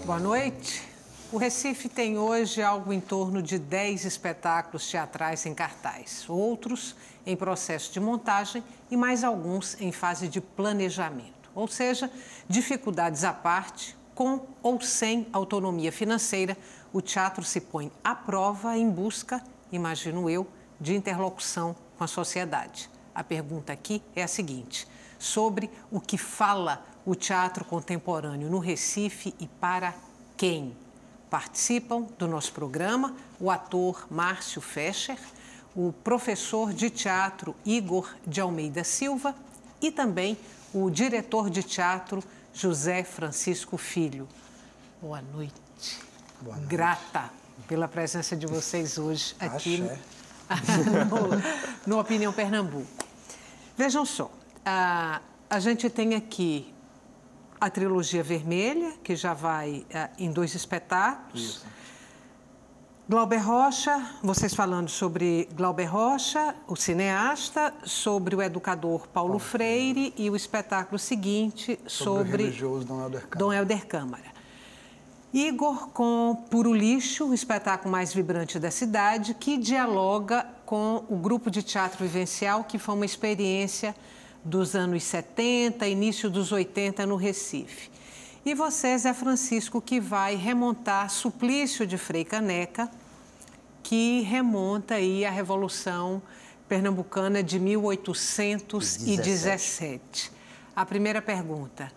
Boa noite. O Recife tem hoje algo em torno de 10 espetáculos teatrais em cartaz, outros em processo de montagem e mais alguns em fase de planejamento. Ou seja, dificuldades à parte, com ou sem autonomia financeira, o teatro se põe à prova em busca, imagino eu, de interlocução com a sociedade. A pergunta aqui é a seguinte: sobre o que fala o teatro contemporâneo no Recife e para quem? Participam do nosso programa o ator Márcio Fescher, o professor de teatro Igor de Almeida Silva e também o diretor de teatro José Francisco Filho. Boa noite. Boa noite. Grata pela presença de vocês hoje aqui no Opinião Pernambuco. Vejam só, a gente tem aqui a trilogia Vermelha, que já vai em 2 espetáculos. Isso. Glauber Rocha, vocês falando sobre Glauber Rocha, o cineasta, sobre o educador Paulo Freire e o espetáculo seguinte sobre o religioso Dom Helder Câmara. Igor com Puro Lixo, o espetáculo mais vibrante da cidade, que dialoga com o grupo de teatro vivencial, que foi uma experiência dos anos 70, início dos 80 no Recife. E você, Zé Francisco, que vai remontar Suplício de Frei Caneca, que remonta aí à Revolução Pernambucana de 1817. A primeira pergunta: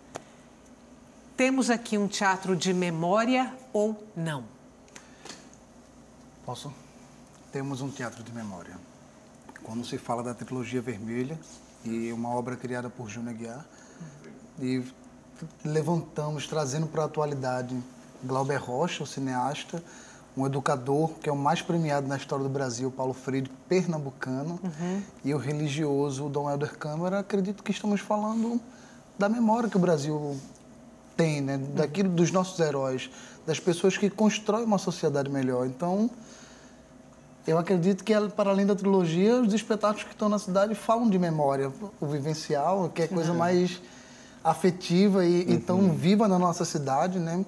temos aqui um teatro de memória ou não? Posso? Temos um teatro de memória. Quando se fala da trilogia Vermelha, e uma obra criada por Júnior Aguiar, e levantamos, trazendo para a atualidade Glauber Rocha, o cineasta, um educador que é o mais premiado na história do Brasil, Paulo Freire, pernambucano, e o religioso Dom Helder Câmara. Acredito que estamos falando da memória que o Brasil tem, né? Daquilo dos nossos heróis, das pessoas que constroem uma sociedade melhor. Então, eu acredito que, para além da trilogia, os espetáculos que estão na cidade falam de memória, o vivencial, que é a coisa mais afetiva e tão viva na nossa cidade, né?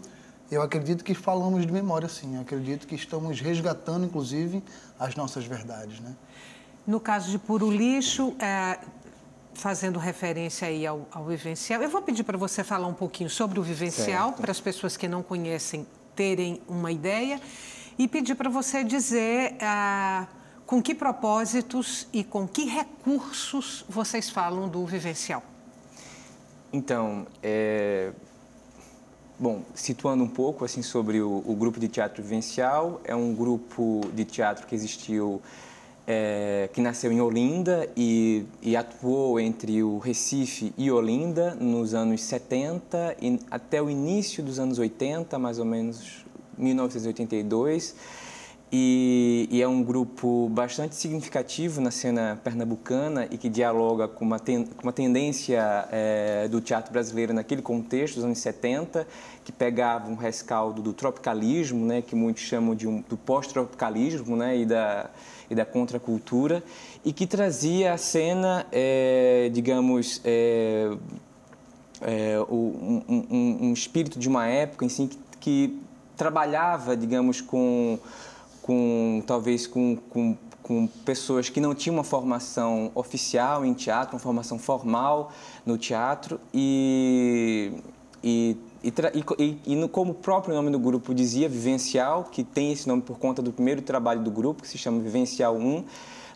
Eu acredito que falamos de memória, sim. Eu acredito que estamos resgatando, inclusive, as nossas verdades, né? No caso de Puro Lixo, fazendo referência aí ao vivencial, eu vou pedir para você falar um pouquinho sobre o vivencial, para as pessoas que não conhecem terem uma ideia, e pedir para você dizer com que propósitos e com que recursos vocês falam do vivencial. Então, bom, situando um pouco assim, sobre o grupo de teatro vivencial, é um grupo de teatro que existiu, que nasceu em Olinda e atuou entre o Recife e Olinda nos anos 70 e até o início dos anos 80, mais ou menos 1982, e é um grupo bastante significativo na cena pernambucana e que dialoga com uma tendência do teatro brasileiro naquele contexto dos anos 70, que pegava um rescaldo do tropicalismo, né, que muitos chamam do pós-tropicalismo, né, e da contracultura, e que trazia à cena, digamos, um espírito de uma época em si que trabalhava, digamos, talvez com pessoas que não tinham uma formação oficial em teatro, uma formação formal no teatro, como o próprio nome do grupo dizia, Vivencial, que tem esse nome por conta do primeiro trabalho do grupo, que se chama Vivencial 1,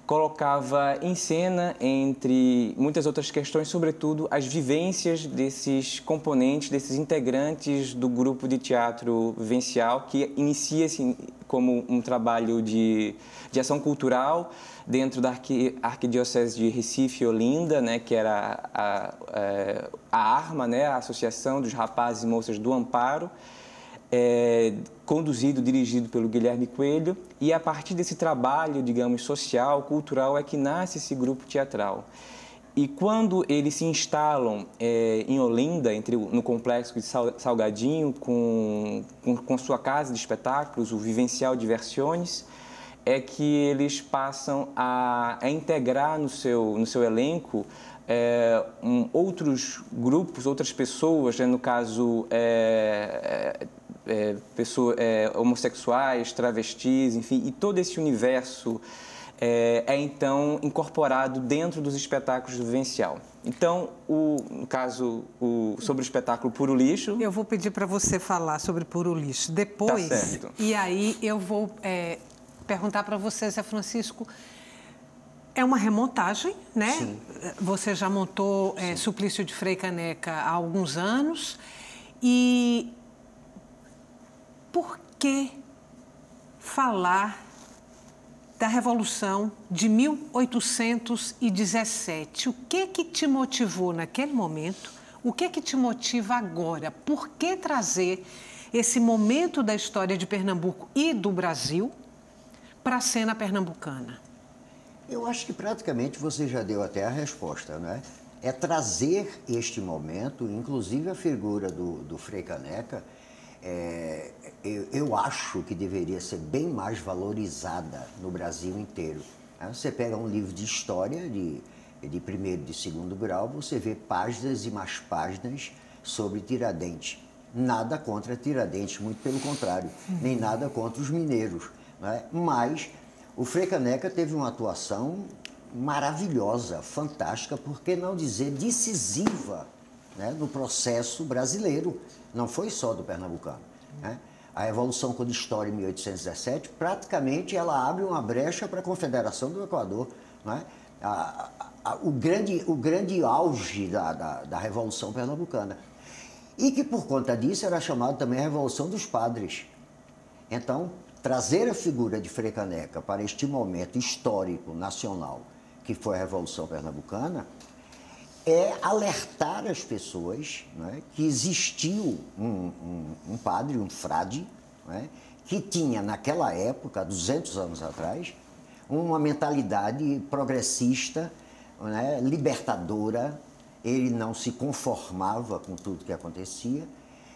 colocava em cena, entre muitas outras questões, sobretudo as vivências desses componentes, desses integrantes do grupo de teatro vivencial, que inicia-se como um trabalho de ação cultural dentro da Arquidiocese de Recife e Olinda, né, que era a ARMA, né, a Associação dos Rapazes e Moças do Amparo, conduzido, dirigido pelo Guilherme Coelho, e a partir desse trabalho, digamos, social, cultural, é que nasce esse grupo teatral. E quando eles se instalam em Olinda, no complexo de Salgadinho, com sua casa de espetáculos, o Vivencial Diversiones, é que eles passam a integrar no seu elenco outros grupos, outras pessoas, né, no caso, homossexuais, travestis, enfim, e todo esse universo então incorporado dentro dos espetáculos do Vivencial. Então, no caso, sobre o espetáculo Puro Lixo... Eu vou pedir para você falar sobre Puro Lixo depois. Tá certo. E aí eu vou perguntar para você, Zé Francisco, é uma remontagem, né? Sim. Você já montou Suplício de Frei Caneca há alguns anos. E por que falar da Revolução de 1817. O que te motivou naquele momento? O que te motiva agora? Por que trazer esse momento da história de Pernambuco e do Brasil para a cena pernambucana? Eu acho que praticamente você já deu até a resposta, né? É trazer este momento, inclusive a figura do Frei Caneca, eu acho que deveria ser bem mais valorizada no Brasil inteiro. Você pega um livro de história de primeiro e de segundo grau, você vê páginas e mais páginas sobre Tiradentes. Nada contra Tiradentes, muito pelo contrário, nem nada contra os mineiros, né? Mas o Frei Caneca teve uma atuação maravilhosa, fantástica, por que não dizer decisiva, né, no processo brasileiro. Não foi só do pernambucano, né? A Revolução com História, em 1817, praticamente ela abre uma brecha para a Confederação do Equador, né? O grande auge da Revolução Pernambucana. E que, por conta disso, era chamado também a Revolução dos Padres. Então, trazer a figura de Frei Caneca para este momento histórico, nacional, que foi a Revolução Pernambucana, é alertar as pessoas, né, que existiu um padre, um frade, né, que tinha, naquela época, 200 anos atrás, uma mentalidade progressista, né, libertadora. Ele não se conformava com tudo que acontecia.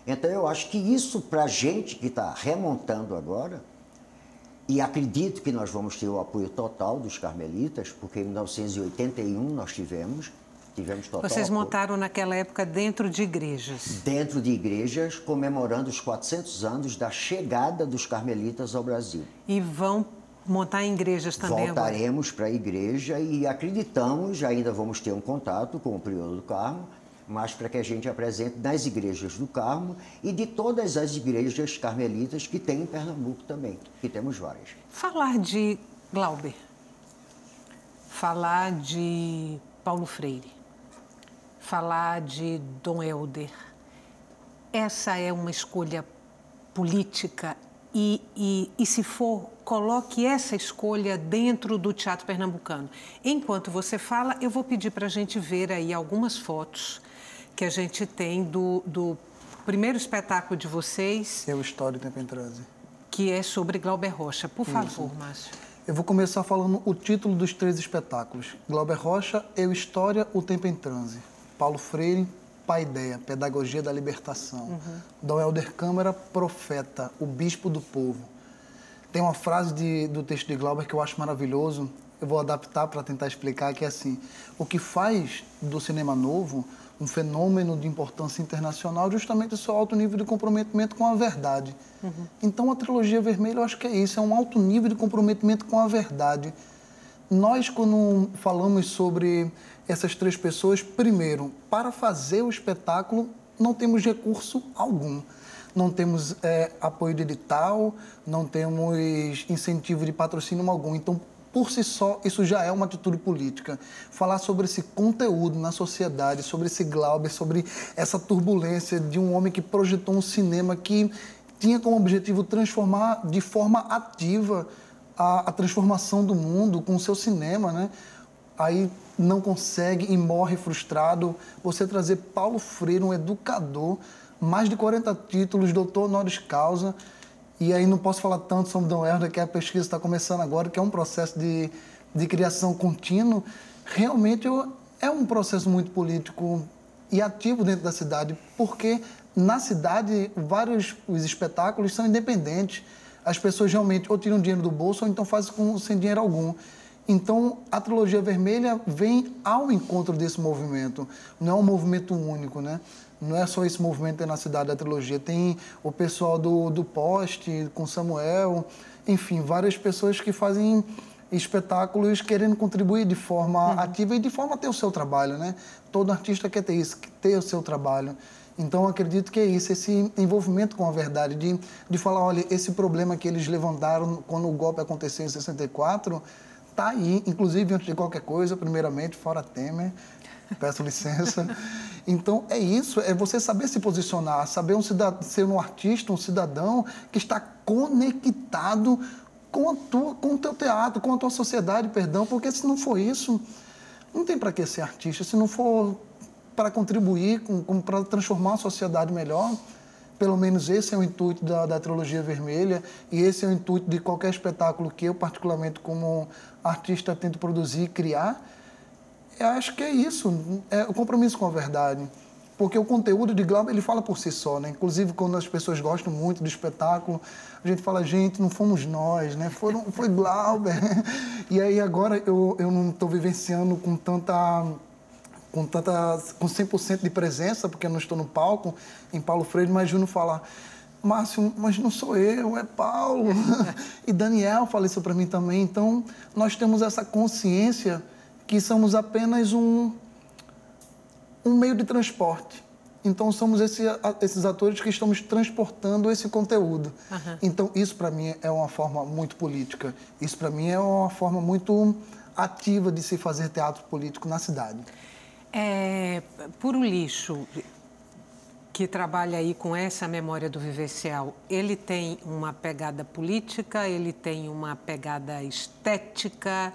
Então, eu acho que isso, para a gente que está remontando agora, e acredito que nós vamos ter o apoio total dos carmelitas, porque em 1981 nós tivemos total Vocês apoio. montaram naquela época dentro de igrejas? Dentro de igrejas, comemorando os 400 anos da chegada dos carmelitas ao Brasil. E vão montar em igrejas também agora? Voltaremos para a igreja e acreditamos, ainda vamos ter um contato com o Prior do Carmo, mas para que a gente apresente nas igrejas do Carmo e de todas as igrejas carmelitas que tem em Pernambuco também, que temos várias. Falar de Glauber, falar de Paulo Freire, falar de Dom Helder, essa é uma escolha política e se for, coloque essa escolha dentro do teatro pernambucano. Enquanto você fala, eu vou pedir para a gente ver aí algumas fotos que a gente tem do primeiro espetáculo de vocês. Eu, História, o Tempo em Transe. Que é sobre Glauber Rocha. Por favor, Márcio. Eu vou começar falando o título dos 3 espetáculos. Glauber Rocha, Eu, História, o Tempo em Transe. Paulo Freire, Paideia, Pedagogia da Libertação. Dom Helder Câmara, Profeta, o Bispo do Povo. Tem uma frase do texto de Glauber que eu acho maravilhoso, eu vou adaptar para tentar explicar, que é assim: o que faz do cinema novo um fenômeno de importância internacional justamente o seu alto nível de comprometimento com a verdade. Então, a trilogia vermelha, eu acho que é isso, é um alto nível de comprometimento com a verdade. Nós, quando falamos sobre essas 3 pessoas, primeiro, para fazer o espetáculo, não temos recurso algum. Não temos apoio de edital, não temos incentivo de patrocínio algum. Então, por si só, isso já é uma atitude política. Falar sobre esse conteúdo na sociedade, sobre esse Glauber, sobre essa turbulência de um homem que projetou um cinema que tinha como objetivo transformar de forma ativa a transformação do mundo com o seu cinema, né? Aí não consegue e morre frustrado. Você trazer Paulo Freire, um educador, mais de 40 títulos, doutor honoris causa. E aí não posso falar tanto sobre Dom Helder, que a pesquisa está começando agora, que é um processo de criação contínuo. Realmente é um processo muito político e ativo dentro da cidade, porque na cidade os espetáculos são independentes. As pessoas realmente ou tiram dinheiro do bolso ou então fazem sem dinheiro algum. Então, a Trilogia Vermelha vem ao encontro desse movimento. Não é um movimento único, né? Não é só esse movimento aí na cidade da Trilogia. Tem o pessoal do Poste, com Samuel, enfim, várias pessoas que fazem espetáculos querendo contribuir de forma ativa e de forma a ter o seu trabalho, né? Todo artista quer ter isso, ter o seu trabalho. Então, acredito que é isso, esse envolvimento com a verdade, de falar, olha, esse problema que eles levantaram quando o golpe aconteceu em 64... está aí, inclusive, antes de qualquer coisa, primeiramente, fora Temer, peço licença. Então, é isso, é você saber se posicionar, saber ser um artista, um cidadão que está conectado com o teu teatro, com a tua sociedade, perdão, porque se não for isso, não tem para que ser artista, se não for para contribuir, para transformar a sociedade melhor. Pelo menos esse é o intuito da Trilogia Vermelha e esse é o intuito de qualquer espetáculo que eu, particularmente, como artista, tento produzir e criar. Eu acho que é isso, é o compromisso com a verdade. Porque o conteúdo de Glauber, ele fala por si só, né? Inclusive, quando as pessoas gostam muito do espetáculo, a gente fala, gente, não fomos nós, né? Foi Glauber. E aí, agora, eu não estou vivenciando com 100% de presença, porque eu não estou no palco, em Paulo Freire, mas Júnior fala, Márcio, mas não sou eu, é Paulo. E Daniel fala isso para mim também. Então, nós temos essa consciência que somos apenas um meio de transporte. Então, somos esses atores que estamos transportando esse conteúdo. Então, isso para mim é uma forma muito política. Isso para mim é uma forma muito ativa de se fazer teatro político na cidade. Puro Lixo, que trabalha aí com essa memória do vivencial, ele tem uma pegada política, ele tem uma pegada estética.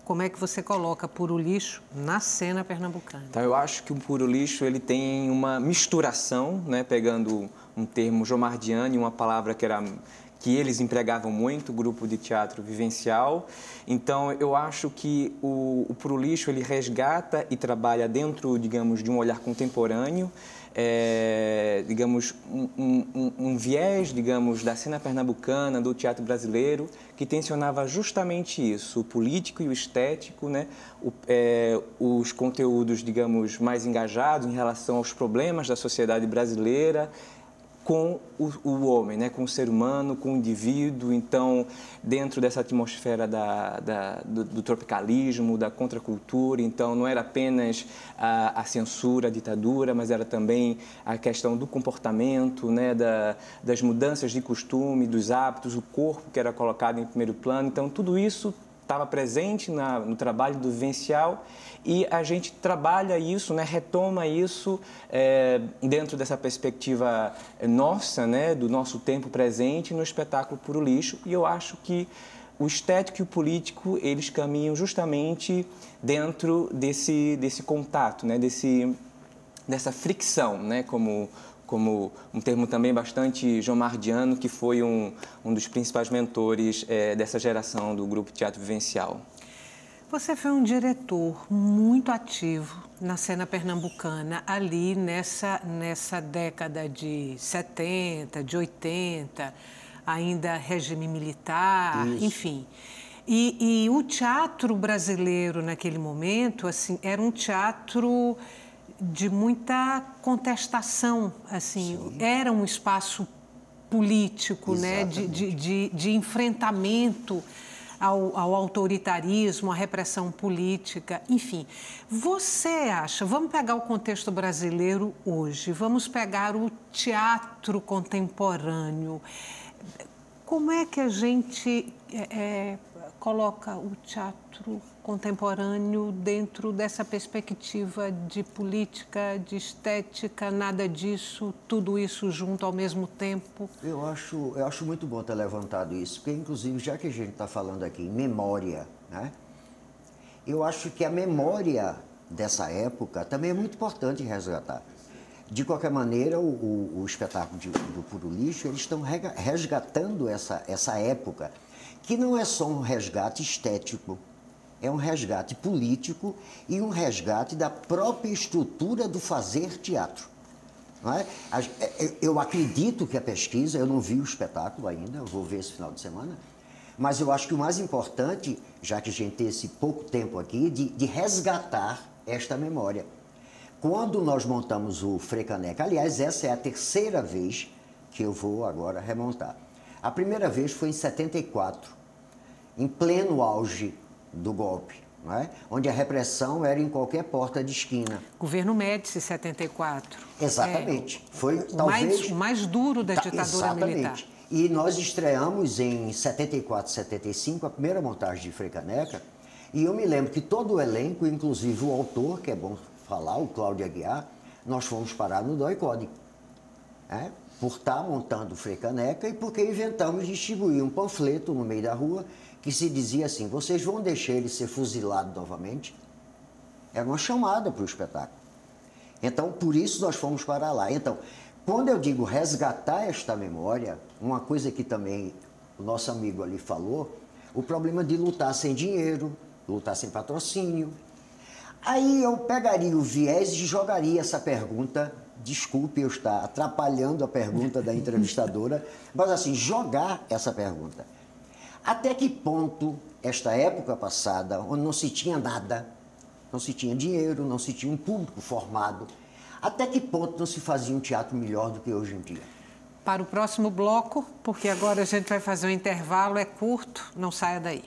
Como é que você coloca Puro Lixo na cena pernambucana? Então, eu acho que o Puro Lixo ele tem uma misturação, né, pegando um termo jomardiano, uma palavra que eles empregavam muito, grupo de teatro vivencial. Então, eu acho que o Puro Lixo, ele resgata e trabalha dentro, digamos, de um olhar contemporâneo, digamos, um viés, digamos, da cena pernambucana, do teatro brasileiro, que tensionava justamente isso, o político e o estético, né? Os conteúdos, digamos, mais engajados em relação aos problemas da sociedade brasileira, com o homem, né? Com o ser humano, com o indivíduo. Então, dentro dessa atmosfera do tropicalismo, da contracultura, então não era apenas a censura, a ditadura, mas era também a questão do comportamento, né? Das mudanças de costume, dos hábitos, o corpo que era colocado em primeiro plano. Então, tudo isso estava presente no trabalho do vivencial e a gente trabalha isso, né, retoma isso dentro dessa perspectiva nossa, né, do nosso tempo presente no espetáculo Puro Lixo. E eu acho que o estético e o político, eles caminham justamente dentro desse contato, né, dessa fricção, né, como um termo também bastante jomardiano, que foi um dos principais mentores dessa geração do Grupo Teatro Vivencial. Você foi um diretor muito ativo na cena pernambucana, ali nessa década de 70, de 80, ainda regime militar, isso. Enfim. E o teatro brasileiro, naquele momento, assim, era um teatro de muita contestação, assim, sim. Era um espaço político, né, de enfrentamento ao autoritarismo, à repressão política, enfim. Você acha, vamos pegar o contexto brasileiro hoje, vamos pegar o teatro contemporâneo, como é que a gente coloca o teatro contemporâneo dentro dessa perspectiva de política, de estética, nada disso, tudo isso junto ao mesmo tempo? Eu acho muito bom ter levantado isso, porque, inclusive, já que a gente está falando aqui em memória, né? Eu acho que a memória dessa época também é muito importante resgatar. De qualquer maneira, o espetáculo do Puro Lixo, eles estão resgatando essa época, que não é só um resgate estético, é um resgate político e um resgate da própria estrutura do fazer teatro. Não é? Eu acredito que a pesquisa, eu não vi o espetáculo ainda, eu vou ver esse final de semana, mas eu acho que o mais importante já que a gente tem esse pouco tempo aqui, de resgatar esta memória. Quando nós montamos o Frecaneca, aliás, essa é a terceira vez que eu vou agora remontar. A primeira vez foi em 74, em pleno auge do golpe, não é? Onde a repressão era em qualquer porta de esquina. Governo Médici, 74. Exatamente. Foi talvez o mais duro da ditadura militar. E nós estreamos em 74, 75, a primeira montagem de Frecaneca, e eu me lembro que todo o elenco, inclusive o autor, que é bom falar, o Cláudio Aguiar, nós fomos parar no DOI-CODE, né? Por estar montando o Frecaneca e porque inventamos distribuir um panfleto no meio da rua que se dizia assim: vocês vão deixar ele ser fuzilado novamente? Era uma chamada para o espetáculo. Então, por isso nós fomos para lá. Então, quando eu digo resgatar esta memória, uma coisa que também o nosso amigo ali falou, o problema de lutar sem dinheiro, lutar sem patrocínio. Aí eu pegaria o viés e jogaria essa pergunta, desculpe eu estar atrapalhando a pergunta da entrevistadora, mas assim, jogar essa pergunta. Até que ponto esta época passada, onde não se tinha nada, não se tinha dinheiro, não se tinha um público formado, até que ponto não se fazia um teatro melhor do que hoje em dia? Para o próximo bloco, porque agora a gente vai fazer um intervalo, é curto, não saia daí.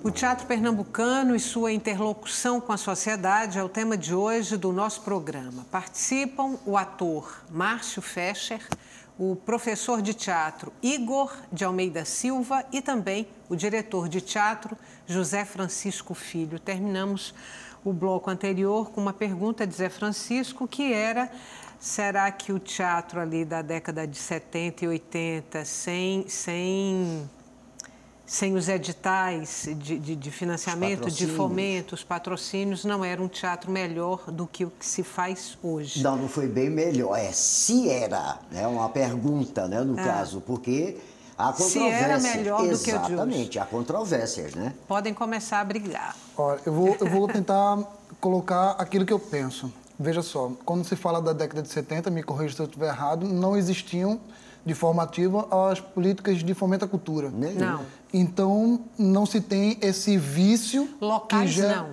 O teatro pernambucano e sua interlocução com a sociedade é o tema de hoje do nosso programa. Participam o ator Márcio Fescher, o professor de teatro Igor de Almeida Silva e também o diretor de teatro José Francisco Filho. Terminamos o bloco anterior com uma pergunta de Zé Francisco, que era: será que o teatro ali da década de 70 e 80, sem os editais de financiamento, de fomento, os patrocínios, não era um teatro melhor do que o que se faz hoje? Não, não foi bem melhor. Se era, né? Uma pergunta, né, no caso, porque há controvérsias. Se era melhor do que o de hoje. Exatamente, há controvérsias, né? Podem começar a brigar. Olha, eu vou tentar colocar aquilo que eu penso. Veja só, quando se fala da década de 70, me corrija se eu estiver errado, não existiam de forma ativa as políticas de fomento à cultura. Não. Então, não se tem esse vício... Locais não.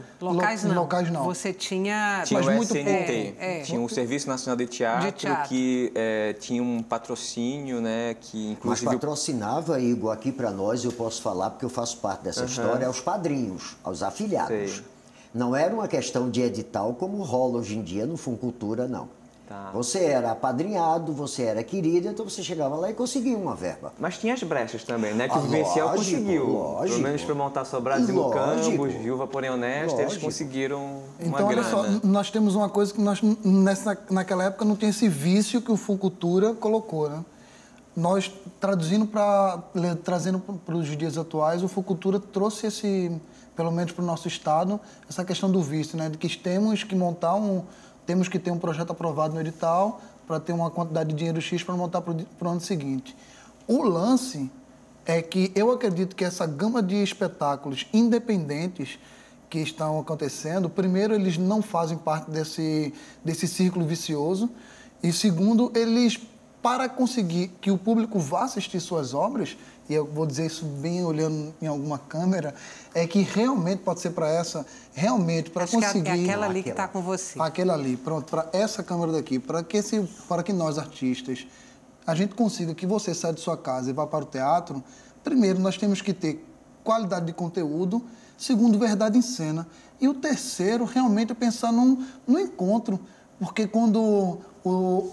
Locais não. Você tinha... Tinha mas o muito SNT, tinha o Serviço Nacional de Teatro, que tinha um patrocínio, né, que inclusive... Mas patrocinava, Igor, aqui para nós, eu posso falar, porque eu faço parte dessa história, aos padrinhos, aos afiliados. Sei. Não era uma questão de edital como rola hoje em dia no Funcultura, não. Tá. Você era apadrinhado, você era querido, então você chegava lá e conseguia uma verba. Mas tinha as brechas também, né? Que o Vivencial conseguiu. Lógico. Pelo menos para montar só Brasil Campos, Viúva Porém Honesta, eles conseguiram uma então, grana. Olha só, nós temos uma coisa que nós, naquela época, não tinha esse vício que o Funcultura colocou, né? Nós, trazendo para os dias atuais, o Funcultura trouxe esse, pelo menos para o nosso estado, essa questão do vício, né? De que temos que montar temos que ter um projeto aprovado no edital para ter uma quantidade de dinheiro X para montar para o ano seguinte. O lance é que eu acredito que essa gama de espetáculos independentes que estão acontecendo, primeiro, eles não fazem parte desse círculo vicioso, e segundo, eles, para conseguir que o público vá assistir suas obras, e eu vou dizer isso bem olhando em alguma câmera, é que realmente pode ser para essa, realmente, para conseguir... Que é aquela ali que está com você. Aquela ali, pronto, para essa câmera daqui, para que nós, artistas, a gente consiga que você saia de sua casa e vá para o teatro, primeiro, nós temos que ter qualidade de conteúdo, segundo, verdade em cena, e o terceiro, realmente, é pensar no encontro, porque quando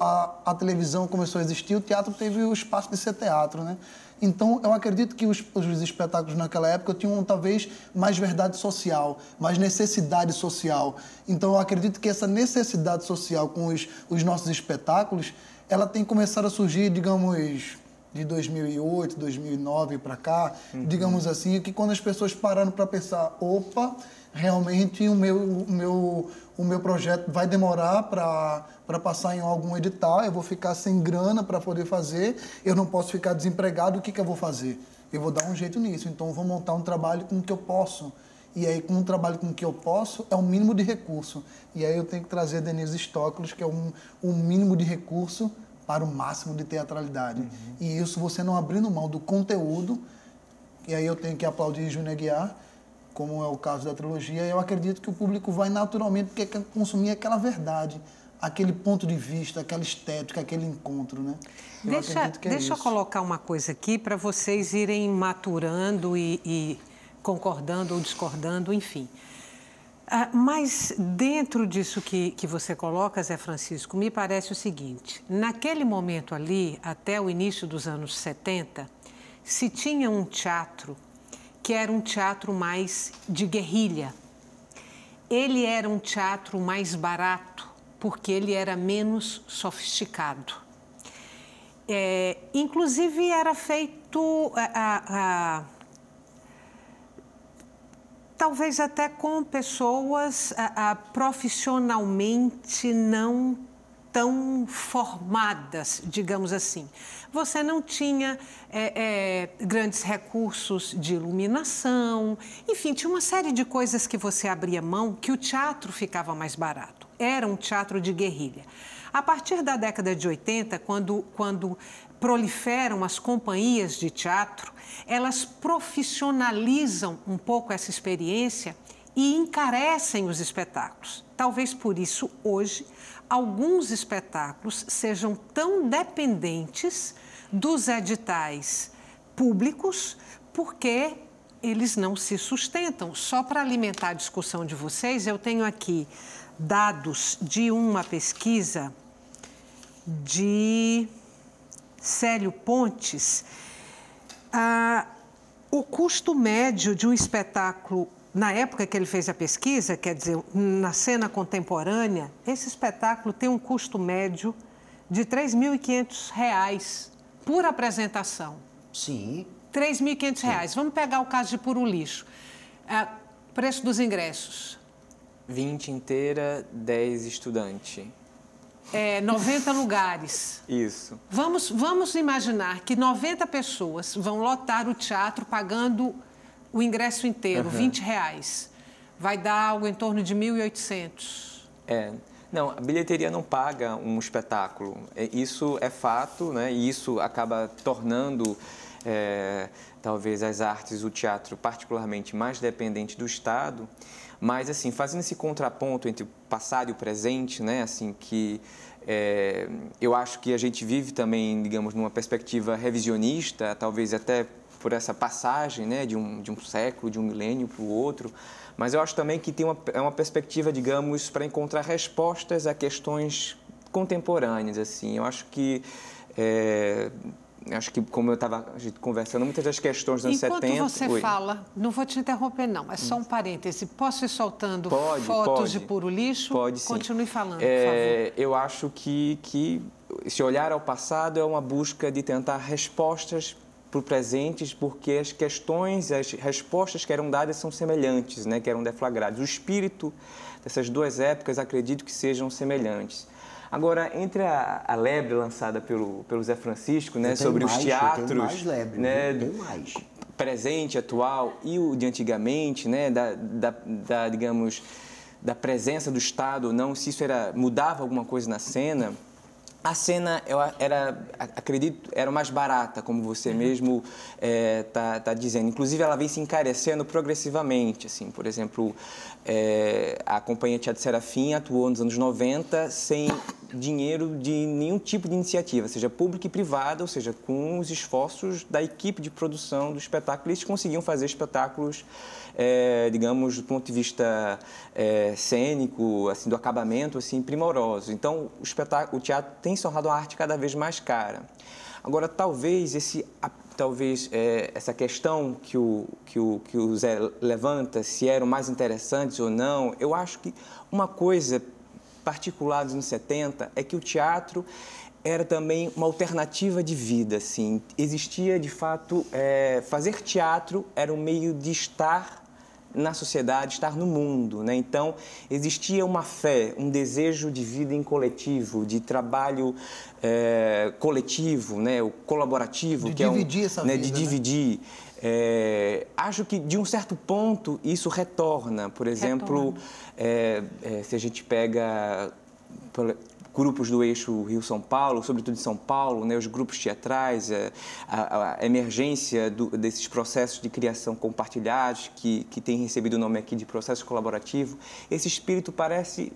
a televisão começou a existir, o teatro teve o espaço de ser teatro, né? Então, eu acredito que os espetáculos naquela época tinham, talvez, mais verdade social, mais necessidade social. Então, eu acredito que essa necessidade social com os nossos espetáculos, ela tem começado a surgir, digamos, de 2008, 2009 para cá, digamos assim, que quando as pessoas pararam para pensar, opa, realmente o meu projeto vai demorar para passar em algum edital, eu vou ficar sem grana para poder fazer, eu não posso ficar desempregado, o que eu vou fazer? Eu vou dar um jeito nisso, então eu vou montar um trabalho com o que eu posso. E aí, com o trabalho com que eu posso, é o mínimo de recurso. E aí eu tenho que trazer Denise Stoklos, que é um mínimo de recurso para o máximo de teatralidade. E isso você não abrindo mão do conteúdo, e aí eu tenho que aplaudir Júnior Aguiar, como é o caso da trilogia. Eu acredito que o público vai naturalmente porque quer consumir aquela verdade, aquele ponto de vista, aquela estética, aquele encontro, né? Deixa eu colocar uma coisa aqui para vocês irem maturando e concordando ou discordando, enfim. Mas dentro disso que você coloca, Zé Francisco, me parece o seguinte: naquele momento ali, até o início dos anos 70, se tinha um teatro que era um teatro mais de guerrilha. Ele era um teatro mais barato, porque ele era menos sofisticado. Inclusive, era feito talvez até com pessoas profissionalmente não tão formadas, digamos assim. Você não tinha grandes recursos de iluminação, enfim, tinha uma série de coisas que você abria mão que o teatro ficava mais barato. Era um teatro de guerrilha. A partir da década de 80, quando proliferam as companhias de teatro, elas profissionalizam um pouco essa experiência e encarecem os espetáculos. Talvez por isso, hoje, alguns espetáculos sejam tão dependentes dos editais públicos, porque eles não se sustentam. Só para alimentar a discussão de vocês, eu tenho aqui dados de uma pesquisa de Célio Pontes. O custo médio de um espetáculo, na época que ele fez a pesquisa, quer dizer, na cena contemporânea, esse espetáculo tem um custo médio de R$ 3.500 por apresentação. Sim. R$ 3.500. Vamos pegar o caso de Puro Lixo. Preço dos ingressos. 20 inteira, 10 estudante. 90 lugares. Isso. Vamos imaginar que 90 pessoas vão lotar o teatro pagando o ingresso inteiro, R$ 20. Vai dar algo em torno de 1.800. Não, a bilheteria não paga um espetáculo. Isso é fato, né? E isso acaba tornando, talvez, as artes, o teatro, particularmente mais dependente do Estado. Mas, assim, fazendo esse contraponto entre o passado e o presente, né? Assim, que eu acho que a gente vive também, digamos, numa perspectiva revisionista, talvez até por essa passagem, né, de um século, de um milênio para o outro, mas eu acho também que tem uma perspectiva, digamos, para encontrar respostas a questões contemporâneas, assim. Eu acho que, como eu estava conversando, muitas das questões dos anos 70... Enquanto você fala, não vou te interromper, não, é só um parêntese. Posso ir soltando fotos de Puro Lixo? Pode, sim. Continue falando, por favor. Eu acho que esse olhar ao passado é uma busca de tentar respostas para o presente, porque as questões, as respostas que eram dadas são semelhantes, né, que eram deflagradas. O espírito dessas duas épocas, acredito que sejam semelhantes. Agora, entre a lebre lançada pelo Zé Francisco, né, sobre os teatros, né, presente, atual, e o de antigamente, né, digamos, da presença do Estado ou não, se isso mudava alguma coisa na cena. A cena, acredito, era mais barata, como você mesmo tá dizendo. Inclusive, ela vem se encarecendo progressivamente. Assim, por exemplo, a Companhia Teatro Serafim atuou nos anos 90 sem dinheiro de nenhum tipo de iniciativa, seja pública e privada, ou seja, com os esforços da equipe de produção do espetáculo. Eles conseguiam fazer espetáculos, digamos, do ponto de vista cênico, assim, do acabamento, assim, primorosos. Então, o teatro tem se tornado uma arte cada vez mais cara. Agora, talvez essa questão que o Zé levanta, se eram mais interessantes ou não, eu acho que uma coisa particular dos anos 70 é que o teatro era também uma alternativa de vida, assim. Existia, de fato, fazer teatro era um meio de estar na sociedade, estar no mundo, né? Então, existia uma fé, um desejo de vida em coletivo, de trabalho coletivo, né? O colaborativo. De que dividir essa vida, de dividir. Acho que, de um certo ponto, isso retorna. Por exemplo, se a gente pega grupos do eixo Rio-São Paulo, sobretudo em São Paulo, né, os grupos teatrais, a emergência desses processos de criação compartilhados, que tem recebido o nome aqui de processo colaborativo, esse espírito parece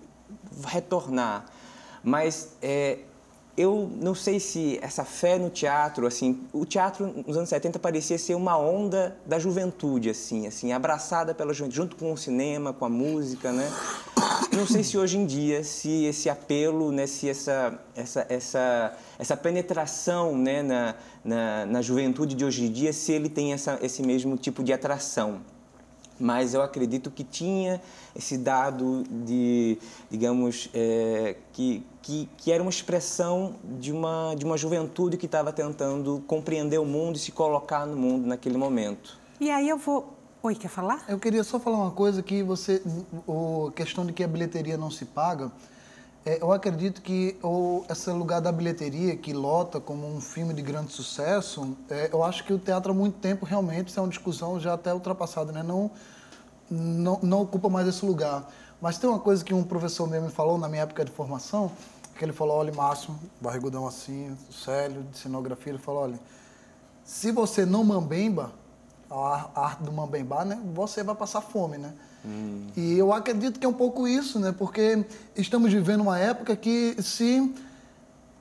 retornar. Mas eu não sei se essa fé no teatro, assim, o teatro nos anos 70 parecia ser uma onda da juventude, assim, abraçada pela juventude, junto com o cinema, com a música, né? Não sei se hoje em dia, se esse apelo, né, se essa penetração, né, na juventude de hoje em dia, se ele tem esse mesmo tipo de atração. Mas eu acredito que tinha esse dado de, digamos, que era uma expressão de uma juventude que estava tentando compreender o mundo e se colocar no mundo naquele momento. E aí eu vou... Oi, quer falar? Eu queria só falar uma coisa que a questão de que a bilheteria não se paga, eu acredito que esse lugar da bilheteria que lota como um filme de grande sucesso, eu acho que o teatro há muito tempo realmente, isso é uma discussão já até ultrapassada, né? Não ocupa mais esse lugar. Mas tem uma coisa que um professor meu me falou na minha época de formação, que ele falou: olha, Márcio, barrigudão assim, Célio, de cenografia, ele falou: olha, se você não mambemba, a arte do mambembar, né, você vai passar fome, né? E eu acredito que é um pouco isso, né? Porque estamos vivendo uma época que se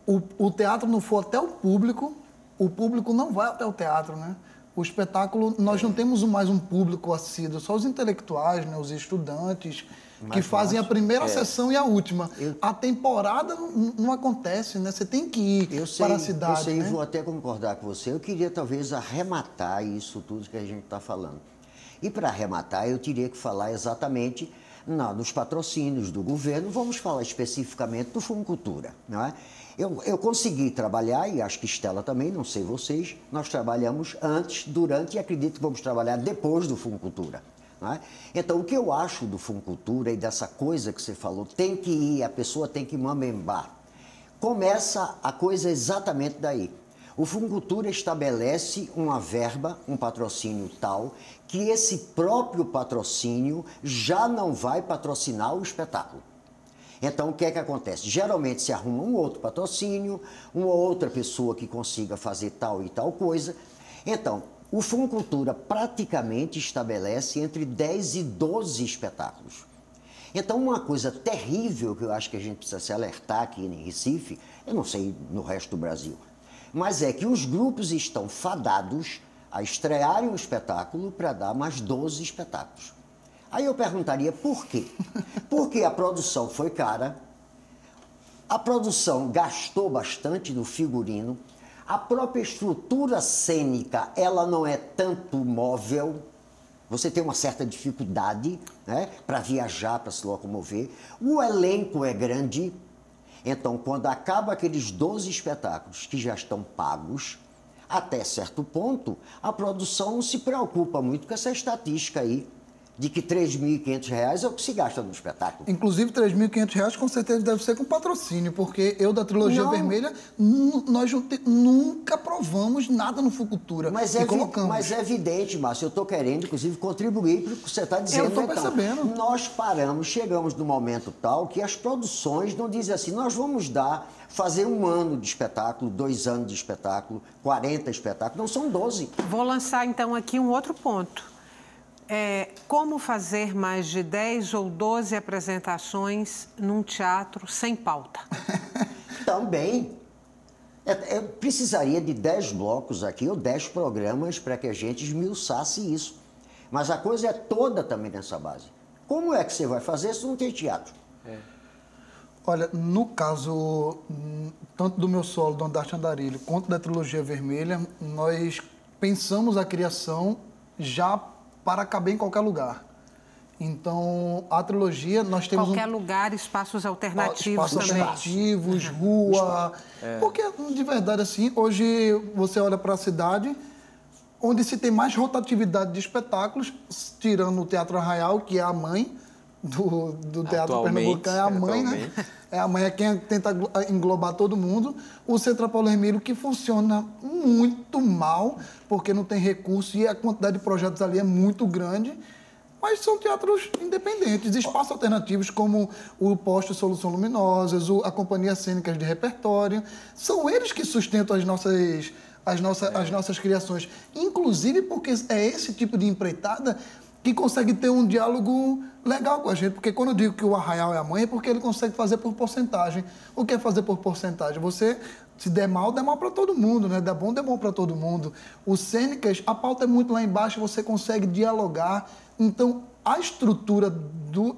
o teatro não for até o público não vai até o teatro, né? O espetáculo, nós não temos mais um público assíduo, só os intelectuais, né, os estudantes, que fazem a primeira sessão e a última. A temporada não acontece, né? Você tem que ir para a cidade. Eu sei, né? Vou até concordar com você. Eu queria talvez arrematar isso tudo que a gente está falando. E para arrematar, eu teria que falar exatamente nos patrocínios do governo. Vamos falar especificamente do Fundo Cultura, não é? Eu consegui trabalhar, e acho que Estela também, não sei vocês, nós trabalhamos antes, durante e acredito que vamos trabalhar depois do Fundo Cultura. Não é? Então, o que eu acho do Fundo Cultura e dessa coisa que você falou, tem que ir, a pessoa tem que mambembar. Começa a coisa exatamente daí. O Fundo Cultura estabelece uma verba, um patrocínio tal, que esse próprio patrocínio já não vai patrocinar o espetáculo. Então, o que é que acontece? Geralmente se arruma um outro patrocínio, uma outra pessoa que consiga fazer tal e tal coisa. Então, o Fundo Cultura praticamente estabelece entre 10 e 12 espetáculos. Então, uma coisa terrível que eu acho que a gente precisa se alertar aqui em Recife, eu não sei no resto do Brasil, mas é que os grupos estão fadados a estrearem um espetáculo para dar mais 12 espetáculos. Aí eu perguntaria por quê? Porque a produção foi cara, a produção gastou bastante no figurino, a própria estrutura cênica, ela não é tanto móvel, você tem uma certa dificuldade, né, para viajar, para se locomover, o elenco é grande, então quando acaba aqueles 12 espetáculos que já estão pagos, até certo ponto, a produção não se preocupa muito com essa estatística aí, de que R$ 3.500 é o que se gasta no espetáculo. Inclusive, R$ 3.500 com certeza deve ser com patrocínio, porque eu da Trilogia Vermelha, nós nunca provamos nada no Fundo Cultura. Mas é evidente, Márcio, eu estou querendo, inclusive, contribuir para o que você está dizendo. Eu estou percebendo. Nós chegamos no momento tal que as produções não dizem assim, nós vamos fazer 1 ano de espetáculo, 2 anos de espetáculo, 40 espetáculos, não são 12. Vou lançar, então, aqui um outro ponto. Como fazer mais de 10 ou 12 apresentações num teatro sem pauta? Também. Eu precisaria de 10 blocos aqui, ou 10 programas, para que a gente esmiuçasse isso. Mas a coisa é toda também nessa base. Como é que você vai fazer se não tem teatro? Olha, no caso, tanto do meu solo, do Andarte Andarilho, quanto da Trilogia Vermelha, nós pensamos a criação já para caber em qualquer lugar. Então, a trilogia, nós temos... Qualquer lugar, espaços alternativos espaços também. alternativos, rua... Porque, de verdade, assim, hoje você olha para a cidade, onde se tem mais rotatividade de espetáculos, tirando o Teatro Arraial, que é a mãe do Teatro Pernambucano, é a mãe, né? É a mãe, é quem tenta englobar todo mundo. O Centro Paulo Hermílio, que funciona muito mal, porque não tem recurso e a quantidade de projetos ali é muito grande. Mas são teatros independentes, espaços alternativos como o Posto Solução Luminosas, a Companhia Cênicas de Repertório. São eles que sustentam as nossas criações. Inclusive porque é esse tipo de empreitada que consegue ter um diálogo legal com a gente. Porque quando eu digo que o Arraial é a mãe, é porque ele consegue fazer por porcentagem. O que é fazer por porcentagem? Você, se der mal para todo mundo, né? Der bom para todo mundo. Os Cênicas, a pauta é muito lá embaixo, você consegue dialogar. Então, a estrutura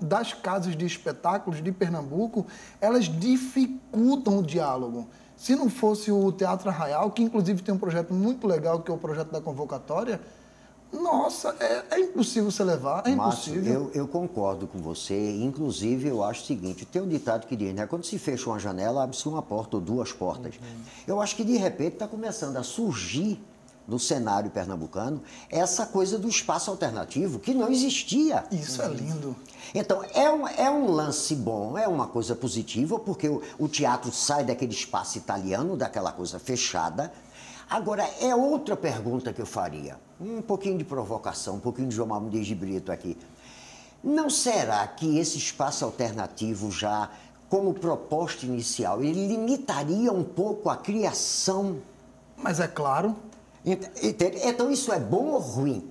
das casas de espetáculos de Pernambuco, elas dificultam o diálogo. Se não fosse o Teatro Arraial, que inclusive tem um projeto muito legal, que é o projeto da convocatória, nossa, é impossível você levar, é impossível. Márcio, eu concordo com você. Inclusive, eu acho o seguinte, tem um ditado que diz, né? Quando se fecha uma janela, abre-se uma porta ou duas portas. Eu acho que, de repente, está começando a surgir no cenário pernambucano essa coisa do espaço alternativo que não existia. Isso é lindo. Então, é um lance bom, é uma coisa positiva, porque o teatro sai daquele espaço italiano, daquela coisa fechada. Agora, é outra pergunta que eu faria. Um pouquinho de provocação, um pouquinho de João Manuel de Brito aqui. Não será que esse espaço alternativo já, como proposta inicial, ele limitaria um pouco a criação? Mas é claro. Então, isso é bom ou ruim?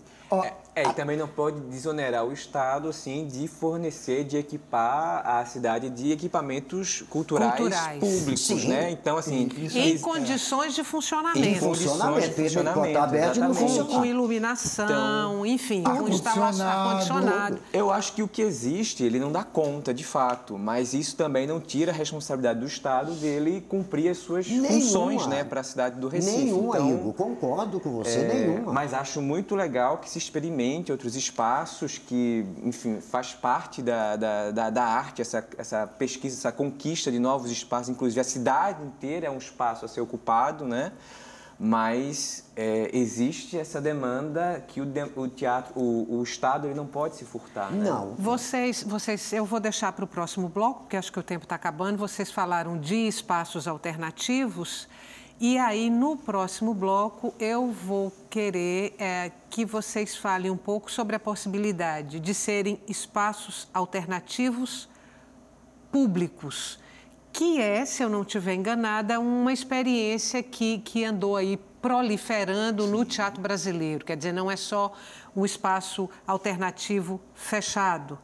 E também não pode desonerar o Estado, assim, de fornecer, de equipar a cidade de equipamentos culturais. Públicos, sim, né? Então, assim... Em condições de funcionamento. Em funcionamento, aberto não funciona. Com iluminação, então, enfim, com instalação ar-condicionado. Eu acho que o que existe, ele não dá conta, de fato, mas isso também não tira a responsabilidade do Estado dele cumprir as suas funções, né, para a cidade do Recife. Nenhuma, Igor, concordo com você, nenhuma. Mas acho muito legal que se experimente outros espaços que, enfim, faz parte da arte, essa pesquisa, essa conquista de novos espaços, inclusive a cidade inteira é um espaço a ser ocupado, né? Mas existe essa demanda que o teatro, o Estado, ele não pode se furtar, né? Não. Vocês, eu vou deixar para o próximo bloco, porque acho que o tempo está acabando. Vocês falaram de espaços alternativos. E aí, no próximo bloco, eu vou querer que vocês falem um pouco sobre a possibilidade de serem espaços alternativos públicos, que é, se eu não estiver enganada, uma experiência que andou aí proliferando no teatro brasileiro. Quer dizer, não é só um espaço alternativo fechado,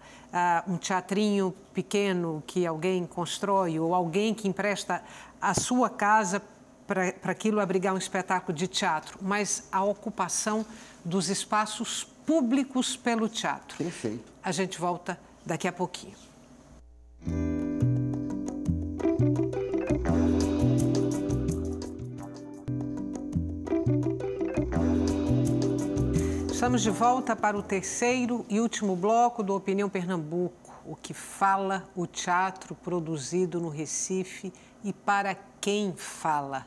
um teatrinho pequeno que alguém constrói ou alguém que empresta a sua casa para aquilo abrigar um espetáculo de teatro, mas a ocupação dos espaços públicos pelo teatro. Perfeito. A gente volta daqui a pouquinho. Estamos de volta para o terceiro e último bloco do Opinião Pernambuco, o que fala o teatro produzido no Recife e para quem fala.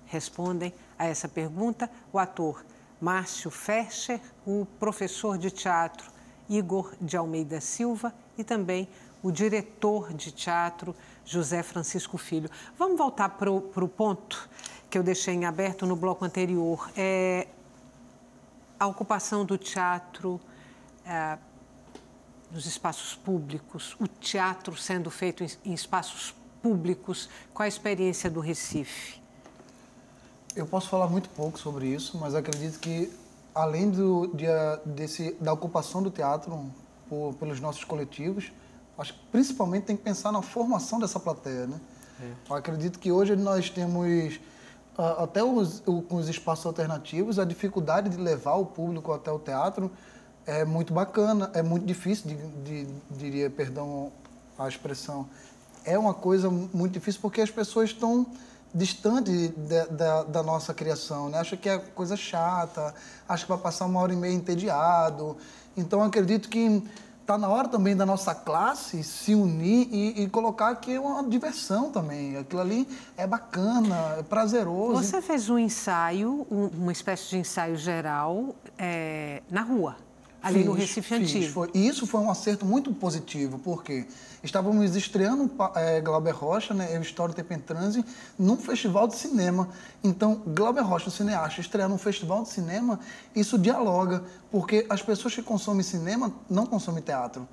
Respondem a essa pergunta o ator Márcio Fercher, o professor de teatro Igor de Almeida Silva e também o diretor de teatro José Francisco Filho. Vamos voltar para o ponto que eu deixei em aberto no bloco anterior. A ocupação do teatro nos espaços públicos, o teatro sendo feito em espaços públicos. Qual a experiência do Recife? Eu posso falar muito pouco sobre isso, mas acredito que, além da ocupação do teatro pelos nossos coletivos, acho que principalmente tem que pensar na formação dessa plateia, né? Eu acredito que hoje nós temos, até com os espaços alternativos, a dificuldade de levar o público até o teatro é muito bacana, é muito difícil, diria, perdão a expressão, é uma coisa muito difícil porque as pessoas estão distante da nossa criação, né? Acha que é coisa chata, acha que vai passar 1h30 entediado. Então, acredito que tá na hora também da nossa classe se unir e colocar que é uma diversão também. Aquilo ali é bacana, é prazeroso. Você fez um ensaio, uma espécie de ensaio geral na rua, ali no Recife Antigo. Isso foi um acerto muito positivo, porque estávamos estreando Glauber Rocha, né, Eu, História, Tempo em Transe, num festival de cinema. Então, Glauber Rocha, o cineasta, estrear num festival de cinema, isso dialoga, porque as pessoas que consomem cinema não consomem teatro.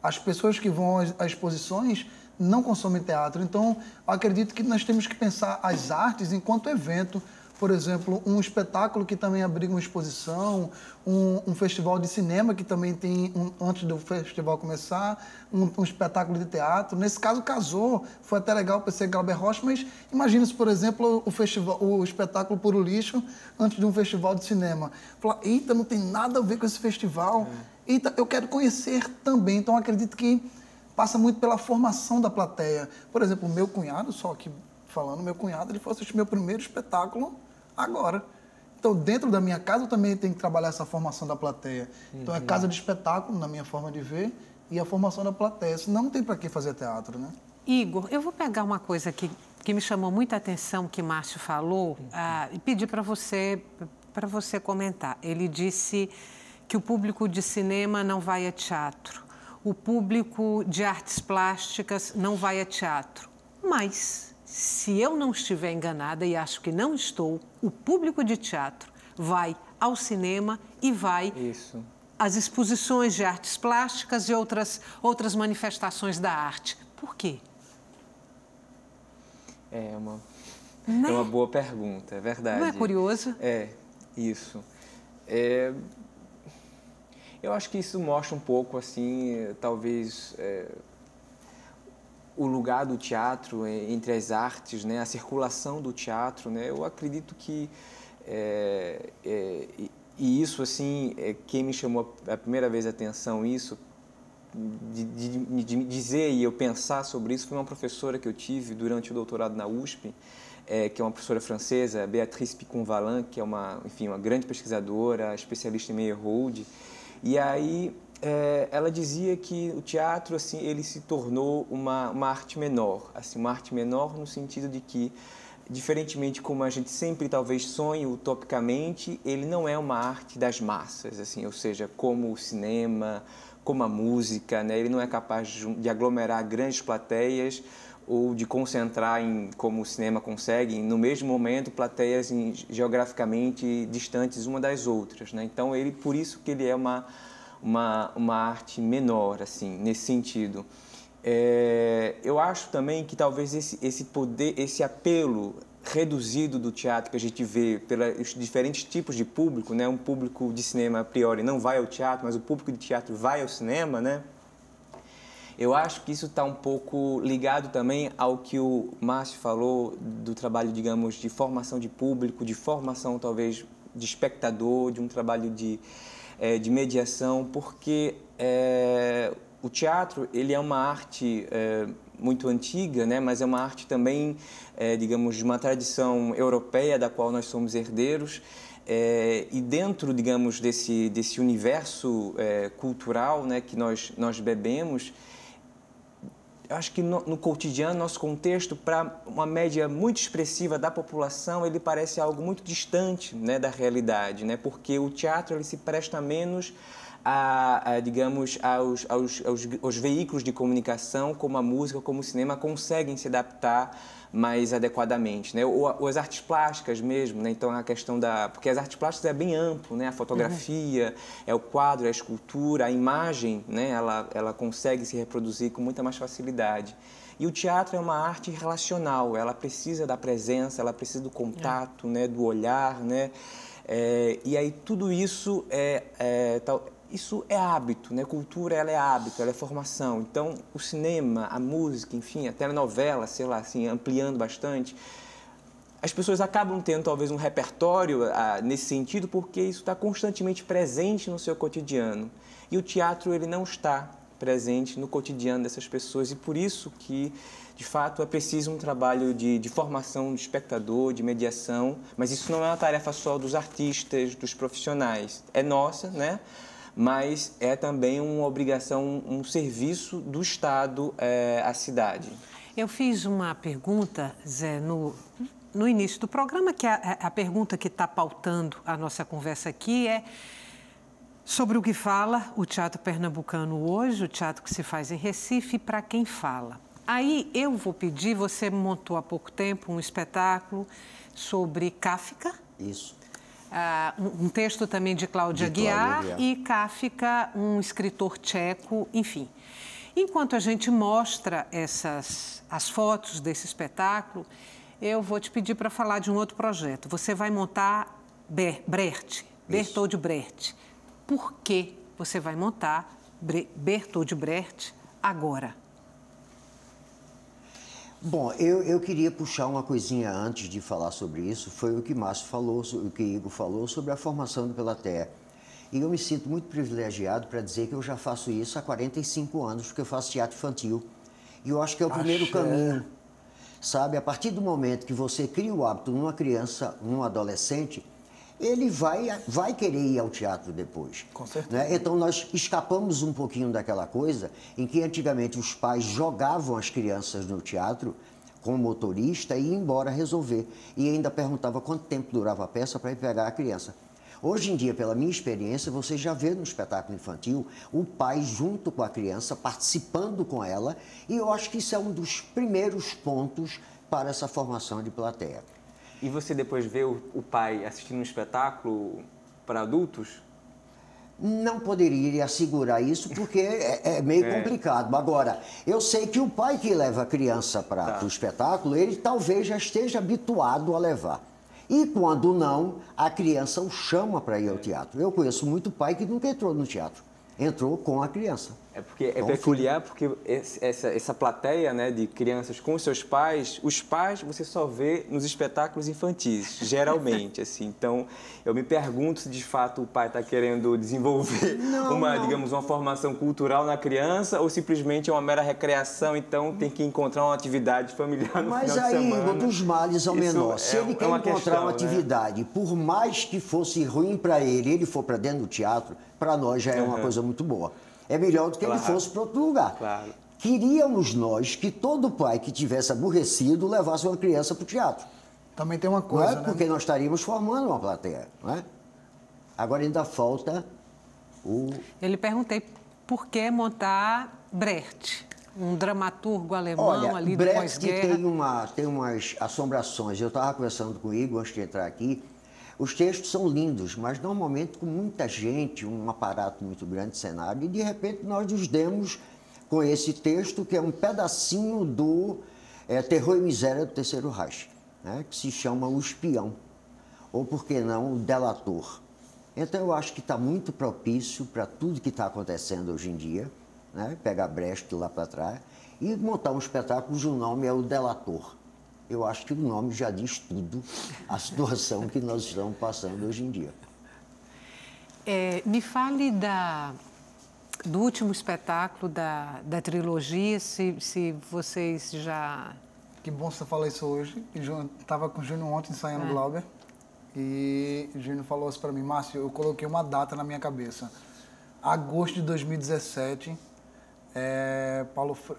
As pessoas que vão às exposições não consomem teatro. Então, acredito que nós temos que pensar as artes enquanto evento. Por exemplo, um espetáculo que também abriga uma exposição, um festival de cinema que também tem, antes do festival começar, um espetáculo de teatro. Nesse caso, casou, foi até legal para ser Glauber Rocha, mas imagina-se, por exemplo, o espetáculo Puro Lixo antes de um festival de cinema. Falar, eita, não tem nada a ver com esse festival, eita, eu quero conhecer também. Então, acredito que passa muito pela formação da plateia. Por exemplo, o meu cunhado, só que falando, meu cunhado, ele foi assistir meu primeiro espetáculo agora. Então, dentro da minha casa, eu também tenho que trabalhar essa formação da plateia. Então, é casa de espetáculo, na minha forma de ver, e a formação da plateia. Senão, não tem para que fazer teatro, né? Igor, eu vou pegar uma coisa que me chamou muita atenção, que Márcio falou, e pedir para você comentar. Ele disse que o público de cinema não vai a teatro, o público de artes plásticas não vai a teatro, mas... Se eu não estiver enganada, e acho que não estou, o público de teatro vai ao cinema e vai às exposições de artes plásticas e outras manifestações da arte. Por quê? É uma boa pergunta, é verdade. Não é curioso? É, isso. Eu acho que isso mostra um pouco, assim, talvez... o lugar do teatro entre as artes, né, a circulação do teatro, né, eu acredito que e isso assim, quem me chamou a primeira vez a atenção isso de dizer e eu pensar sobre isso foi uma professora que eu tive durante o doutorado na USP, que é uma professora francesa, Béatrice Picon-Valin, que é uma grande pesquisadora, especialista em Meyerhold, e aí ela dizia que o teatro assim ele se tornou uma arte menor, assim, uma arte menor no sentido de que, diferentemente como a gente sempre talvez sonhe utopicamente, ele não é uma arte das massas, assim, ou seja, como o cinema, como a música, né? Ele não é capaz de aglomerar grandes plateias ou de concentrar como o cinema consegue, no mesmo momento, plateias geograficamente distantes uma das outras, né? Então, por isso que ele é uma arte menor, assim, nesse sentido. Eu acho também que talvez esse poder, esse apelo reduzido do teatro que a gente vê pelos diferentes tipos de público, né? Um público de cinema, a priori, não vai ao teatro, mas o público de teatro vai ao cinema, né? Eu acho que isso está um pouco ligado também ao que o Márcio falou do trabalho, digamos, de formação de público, de formação, talvez, de espectador, de um trabalho de mediação, porque o teatro ele é uma arte muito antiga, né? Mas é uma arte também, digamos, de uma tradição europeia da qual nós somos herdeiros, e dentro, digamos, desse universo cultural, né, que nós bebemos, eu acho que no cotidiano, nosso contexto, para uma média muito expressiva da população, ele parece algo muito distante, né, da realidade, né, porque o teatro ele se presta menos digamos, aos veículos de comunicação, como a música, como o cinema, conseguem se adaptar mais adequadamente, né? Ou as artes plásticas mesmo, né? Então, a questão porque as artes plásticas é bem amplo, né? A fotografia, é o quadro, é a escultura, a imagem, né? Ela consegue se reproduzir com muita mais facilidade. E o teatro é uma arte relacional, ela precisa da presença, ela precisa do contato, né? Do olhar, né? E aí tudo isso isso é hábito, né? Cultura, ela é hábito, ela é formação. Então, o cinema, a música, enfim, a telenovela, sei lá, assim, ampliando bastante, as pessoas acabam tendo talvez um repertório nesse sentido porque isso está constantemente presente no seu cotidiano. E o teatro, ele não está presente no cotidiano dessas pessoas e por isso que, de fato, é preciso um trabalho de formação do espectador, de mediação, mas isso não é uma tarefa só dos artistas, dos profissionais, é nossa, né? mas é também uma obrigação, um serviço do Estado à cidade. Eu fiz uma pergunta, Zé, no início do programa, que a pergunta que está pautando a nossa conversa aqui é sobre o que fala o Teatro Pernambucano hoje, o teatro que se faz em Recife, para quem fala. Aí eu vou pedir, você montou há pouco tempo um espetáculo sobre Kafka. Isso. Um texto também de Cláudia Aguiar e Kafka, um escritor tcheco, enfim. Enquanto a gente mostra as fotos desse espetáculo, eu vou te pedir para falar de um outro projeto. Você vai montar Brecht, Bertold Brecht. Por que você vai montar Bertold Brecht agora? Bom, eu queria puxar uma coisinha antes de falar sobre isso. Foi o que Márcio falou, o que Igor falou sobre a formação do Plateia. E eu me sinto muito privilegiado para dizer que eu já faço isso há 45 anos, porque eu faço teatro infantil. E eu acho que é o primeiro caminho, sabe? A partir do momento que você cria o hábito numa criança, num adolescente, ele vai querer ir ao teatro depois. Com certeza. Né? Então, nós escapamos um pouquinho daquela coisa em que antigamente os pais jogavam as crianças no teatro com o motorista e iam embora resolver. E ainda perguntava quanto tempo durava a peça para ir pegar a criança. Hoje em dia, pela minha experiência, você já vê no espetáculo infantil o pai junto com a criança, participando com ela, e eu acho que isso é um dos primeiros pontos para essa formação de plateia. E você depois vê o pai assistindo um espetáculo para adultos? Não poderia assegurar isso porque é meio complicado. Agora, eu sei que o pai que leva a criança para o espetáculo, ele talvez já esteja habituado a levar. E quando não, a criança o chama para ir ao teatro. Eu conheço muito pai que nunca entrou no teatro. Entrou com a criança. É porque é peculiar, porque essa plateia, né, de crianças com seus pais, os pais você só vê nos espetáculos infantis, geralmente, assim. Então, eu me pergunto se de fato o pai está querendo desenvolver digamos, uma formação cultural na criança ou simplesmente é uma mera recreação, então tem que encontrar uma atividade familiar no final de semana. Mas aí, dos males ao menor. Se ele quer encontrar uma atividade, por mais que fosse ruim para ele for para dentro do teatro, para nós já é uma coisa muito boa. É melhor do que ele fosse para outro lugar. Claro. Queríamos nós que todo pai que tivesse aborrecido levasse uma criança para o teatro. Também tem uma coisa, não é? Porque nós estaríamos formando uma plateia, não é? Agora ainda falta Eu lhe perguntei por que montar Brecht, um dramaturgo alemão ali do pós-guerra. Brecht tem umas assombrações. Eu estava conversando com o Igor antes de entrar aqui. Os textos são lindos, mas normalmente com muita gente, um aparato muito grande de cenário, e de repente nós nos demos com esse texto que é um pedacinho do Terror e Miséria do Terceiro Reich, né, que se chama O Espião, ou por que não, O Delator. Então eu acho que está muito propício para tudo que está acontecendo hoje em dia, né, pegar Brecht lá para trás, e montar um espetáculo cujo nome é O Delator. Eu acho que o nome já diz tudo, a situação que nós estamos passando hoje em dia. Me fale do último espetáculo da trilogia, se vocês já... Que bom você falar isso hoje. Estava com o Júnior ontem ensaiando Glauber e o Júnior falou assim para mim: Márcio, eu coloquei uma data na minha cabeça. Agosto de 2017,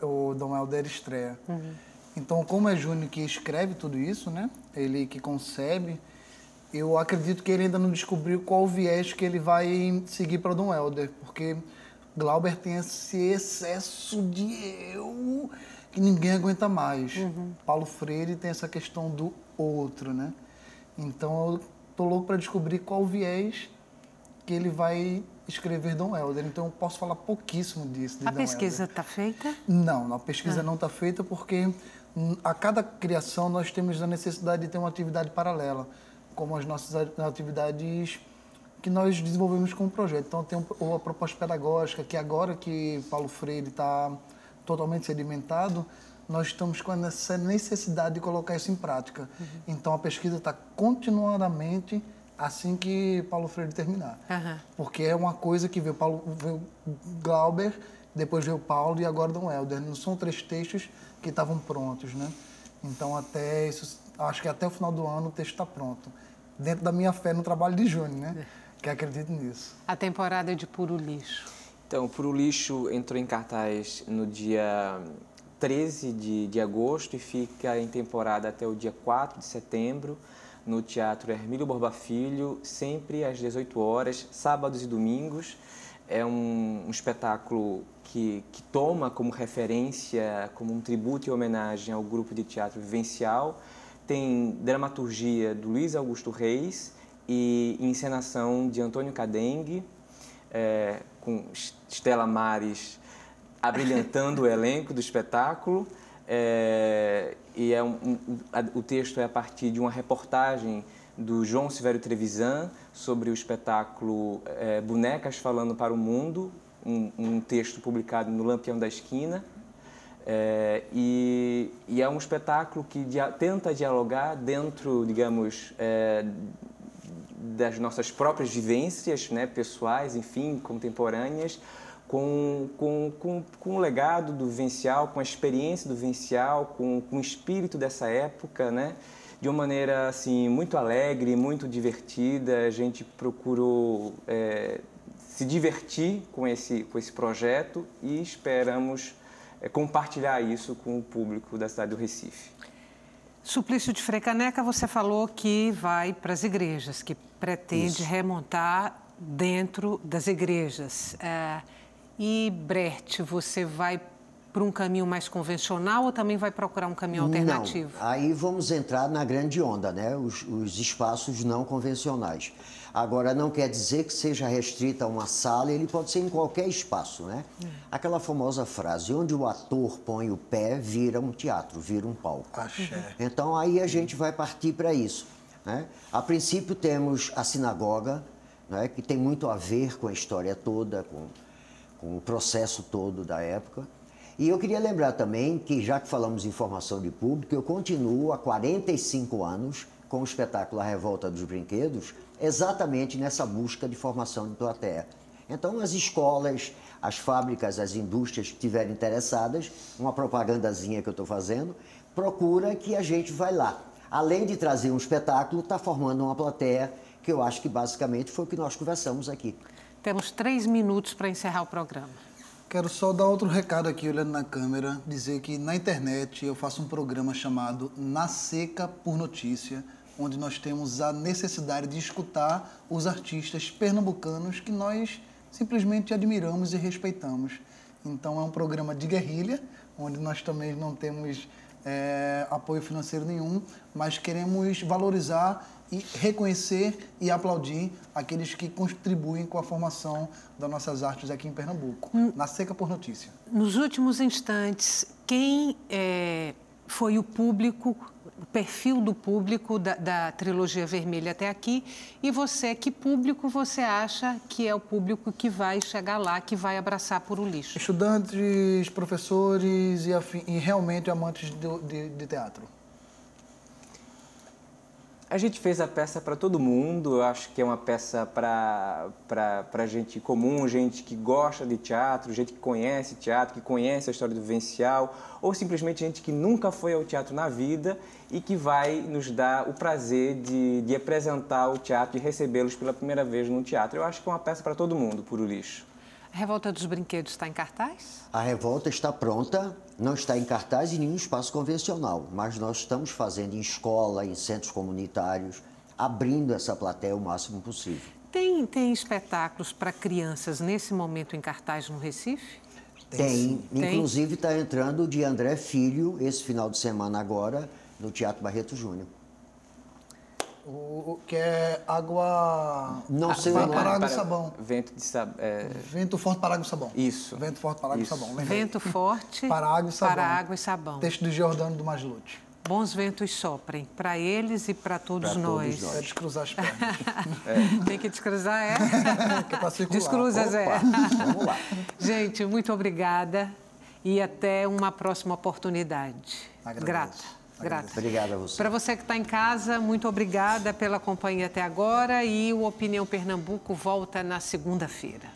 o Dom Helder estreia. Então, como é Júnior que escreve tudo isso, né? Ele que concebe, eu acredito que ele ainda não descobriu qual o viés que ele vai seguir para o Dom Helder, porque Glauber tem esse excesso de eu que ninguém aguenta mais. Paulo Freire tem essa questão do outro, né? Então, eu tô louco para descobrir qual o viés que ele vai escrever Dom Helder. Então, eu posso falar pouquíssimo disso. A pesquisa está feita? Não, a pesquisa não está feita porque a cada criação nós temos a necessidade de ter uma atividade paralela, como as nossas atividades que nós desenvolvemos com o projeto. Então, tem a proposta pedagógica, que agora que Paulo Freire está totalmente sedimentado, nós estamos com essa necessidade de colocar isso em prática. Então, a pesquisa está continuadamente assim que Paulo Freire terminar. Porque é uma coisa que veio Glauber, depois veio Paulo e agora Dom Helder. Não são 3 textos que estavam prontos, né? Então, acho que até o final do ano o texto está pronto. Dentro da minha fé no trabalho de Júnior, né? que acredito nisso. A temporada de Puro Lixo. Então, Puro Lixo entrou em cartaz no dia 13 de agosto e fica em temporada até o dia 4 de setembro, no Teatro Hermílio Borba Filho, sempre às 18 horas, sábados e domingos. É um espetáculo que toma como referência, como um tributo e homenagem ao grupo de teatro Vivencial. Tem dramaturgia do Luiz Augusto Reis e encenação de Antônio Cadengue, com Estela Maris abrilhantando o elenco do espetáculo. O texto é a partir de uma reportagem do João Silvério Trevisan sobre o espetáculo Bonecas Falando para o Mundo, um texto publicado no Lampião da Esquina. E é um espetáculo que tenta dialogar dentro, digamos, das nossas próprias vivências, né, pessoais, enfim, contemporâneas, com o legado do Vivencial, com a experiência do Vivencial, com o espírito dessa época, né, de uma maneira assim, muito alegre, muito divertida. A gente procurou se divertir com esse projeto e esperamos compartilhar isso com o público da cidade do Recife. Suplício de Frei Caneca, você falou que vai para as igrejas, que pretende remontar dentro das igrejas. E Brecht, você vai para um caminho mais convencional ou também vai procurar um caminho alternativo? Não, aí vamos entrar na grande onda, né? Os espaços não convencionais. Agora, não quer dizer que seja restrita a uma sala, ele pode ser em qualquer espaço, né? Aquela famosa frase, onde o ator põe o pé, vira um teatro, vira um palco. Axé. Então, aí a gente vai partir para isso, né? A princípio, temos a sinagoga, né? Que tem muito a ver com a história toda, com o processo todo da época. E eu queria lembrar também que, já que falamos em formação de público, eu continuo há 45 anos com o espetáculo A Revolta dos Brinquedos, exatamente nessa busca de formação de plateia. Então, as escolas, as fábricas, as indústrias que estiverem interessadas, uma propagandazinha que eu estou fazendo, procura que a gente vai lá. Além de trazer um espetáculo, está formando uma plateia, que eu acho que basicamente foi o que nós conversamos aqui. Temos 3 minutos para encerrar o programa. Quero só dar outro recado aqui, olhando na câmera, dizer que na internet eu faço um programa chamado Na Seca por Notícia, onde nós temos a necessidade de escutar os artistas pernambucanos que nós simplesmente admiramos e respeitamos. Então é um programa de guerrilha, onde nós também não temos apoio financeiro nenhum, mas queremos valorizar e reconhecer e aplaudir aqueles que contribuem com a formação das nossas artes aqui em Pernambuco. Na Seca por Notícia. Nos últimos instantes, quem foi o público, o perfil do público da Trilogia Vermelha até aqui? E você, que público você acha que é o público que vai chegar lá, que vai abraçar Puro Lixo? Estudantes, professores e realmente amantes de teatro. A gente fez a peça para todo mundo. Eu acho que é uma peça para gente comum, gente que gosta de teatro, gente que conhece teatro, que conhece a história do Vivencial, ou simplesmente gente que nunca foi ao teatro na vida e que vai nos dar o prazer de apresentar o teatro e recebê-los pela primeira vez no teatro. Eu acho que é uma peça para todo mundo, Puro Lixo. A Revolta dos Brinquedos está em cartaz? A Revolta está pronta, não está em cartaz em nenhum espaço convencional, mas nós estamos fazendo em escola, em centros comunitários, abrindo essa plateia o máximo possível. Tem espetáculos para crianças nesse momento em cartaz no Recife? Tem. Inclusive está entrando o de André Filho, esse final de semana agora, no Teatro Barreto Júnior. Que é água... Não sei o nome. Para água e sabão. Vento de sabão. Vento forte para água e sabão. Isso. Vento forte para água e sabão. Lembrei. Vento forte para água e sabão. Para água e sabão. Texto de Giordano do Maslute. Bons ventos soprem para eles e para todos nós. É descruzar as pernas. Tem que descruzar, Que é para circular. Descruza, Zé. Vamos lá. Gente, muito obrigada e até uma próxima oportunidade. Agradeço. Grata. Obrigado a você. Para você que está em casa, muito obrigada pela companhia até agora e o Opinião Pernambuco volta na segunda-feira.